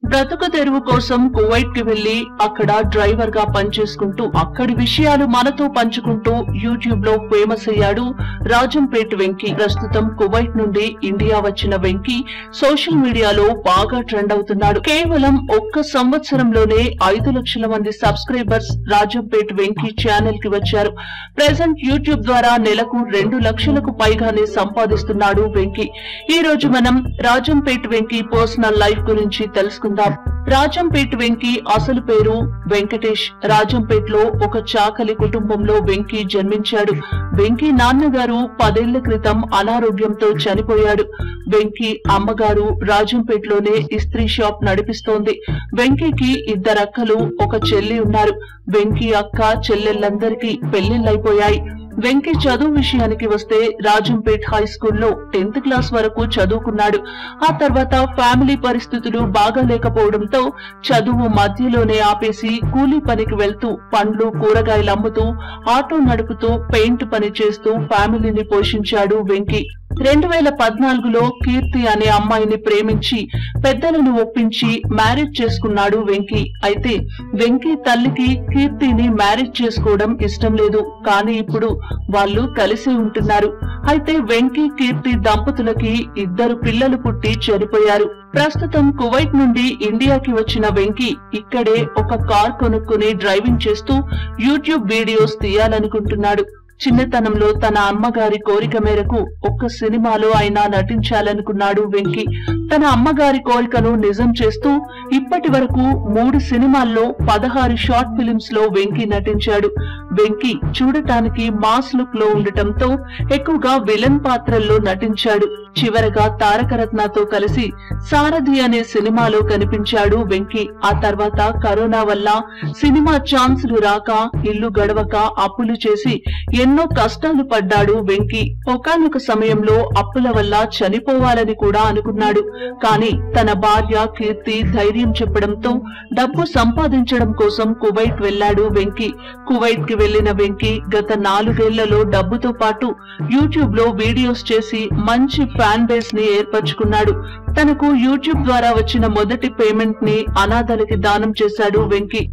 బ్రతుకు తెరువు కోసం కువైట్ కి వెళ్లి అక్కడ డ్రైవర్ గా పనిచేసుకుంటూ అక్కడి విషయాలు మనతో పంచుకుంటూ యూట్యూబ్ లో ఫేమస్ అయ్యాడు రాజంపేట్ వెంకీ. ప్రస్తుతం కువైట్ నుండి ఇండియా వచ్చిన వెంకీ సోషల్ మీడియాలో బాగా ట్రెండ్ అవుతున్నాడు. కేవలం ఒక్క సంవత్సరంలోనే 5 లక్షల మంది సబ్స్క్రైబర్స్ రాజంపేట్ వెంకీ ఛానల్ కి వచ్చారు. ప్రెజెంట్ యూట్యూబ్ ద్వారా నెలకు 2 లక్షలకు పైగానే సంపాదిస్తున్నాడు వెంకీ. ఈ రోజు మనం రాజంపేట్ వెంకీ పర్సనల్ లైఫ్ గురించి తెలుసుకుందాం. రాజంపేట్ వెంకీ అసలు పేరు వెంకటేష్. రాజంపేట్ లో ఒక చాకలి కుటుంబంలో వెంకీ జన్మించాడు. వెంకీ నాన్నగారు 10 ఏళ్ల క్రితం అనారోగ్యంతో చనిపోయాడు. వెంకీ అమ్మగారు రాజంపేట్ లోనే ఇస్త్రీ షాప్ నడిపిస్తోంది. వెంకీకి 2 అక్కలు, ఒక చెల్లి ఉన్నారు. వెంకీ అక్క చెల్లెళ్లందరికీ పెళ్లిళ్లైపోయాయి. వెంకీ చదువు విషయానికి వస్తే రాజంపేట్ హై స్కూల్లో 10th క్లాస్ వరకు చదువుకున్నాడు. ఆ తర్వాత ఫ్యామిలీ పరిస్థితులు బాగా లేకపోవడంతో చదువు మధ్యలోనే ఆపేసి కూలీ పనికి వెళ్తూ పండ్లు కూరగాయలు అమ్ముతూ ఆటో నడుపుతూ పెయింట్ పని చేస్తూ ఫ్యామిలీని పోషించాడు వెంకీ. 2014లో కీర్తి అనే అమ్మాయిని ప్రేమించి పెద్దలను ఒప్పించి మ్యారేజ్ చేసుకున్నాడు వెంకీ. అయితే వెంకీ తల్లికి కీర్తిని మ్యారేజ్ చేసుకోవడం ఇష్టం లేదు. కానీ ఇప్పుడు వాళ్ళు కలిసి ఉంటున్నారు. అయితే వెంకీ కీర్తి దంపతులకి 2 పిల్లలు పుట్టి చనిపోయారు. ప్రస్తుతం కువైట్ నుండి ఇండియాకి వచ్చిన వెంకీ ఇక్కడే ఒక కార్ కొనుక్కుని డ్రైవింగ్ చేస్తూ యూట్యూబ్ వీడియోస్ తీయాలనుకుంటున్నాడు. చిన్నతనంలో తన అమ్మగారి కోరిక మేరకు ఒక్క సినిమాలో అయినా నటించాలనుకున్నాడు వెంకీ. తన అమ్మగారి కోరికను నిజం చేస్తూ ఇప్పటి వరకు 3 సినిమాల్లో 16 షార్ట్ ఫిలిమ్స్ లో వెంకీ నటించాడు. వెంకీ చూడటానికి మాస్ లుక్ లో ఉండటంతో ఎక్కువగా విలన్ పాత్రల్లో నటించాడు. చివరగా తారకరత్నతో కలిసి సారథి అనే సినిమాలో కనిపించాడు వెంకీ. ఆ తర్వాత కరోనా వల్ల సినిమా ఛాన్సులు రాక ఇల్లు గడవక అప్పులు చేసి ఎన్నో కష్టాలు పడ్డాడు వెంకీ. ఒకానొక సమయంలో అప్పుల వల్ల చనిపోవాలని కూడా అనుకున్నాడు. కానీ తన భార్య కీర్తి ధైర్యం చెప్పడంతో డబ్బు సంపాదించడం కోసం కువైట్ వెళ్లాడు వెంకీ. కువైట్ కి వెళ్లిన వెంకీ గత 4 ఏళ్లలో డబ్బుతో పాటు యూట్యూబ్ లో వీడియోస్ చేసి మంచి ఫ్యాన్ బేస్ ని ఏర్పరచుకున్నాడు. తనకు యూట్యూబ్ ద్వారా వచ్చిన మొదటి పేమెంట్ ని అనాథలకి దానం చేశాడు వెంకీ.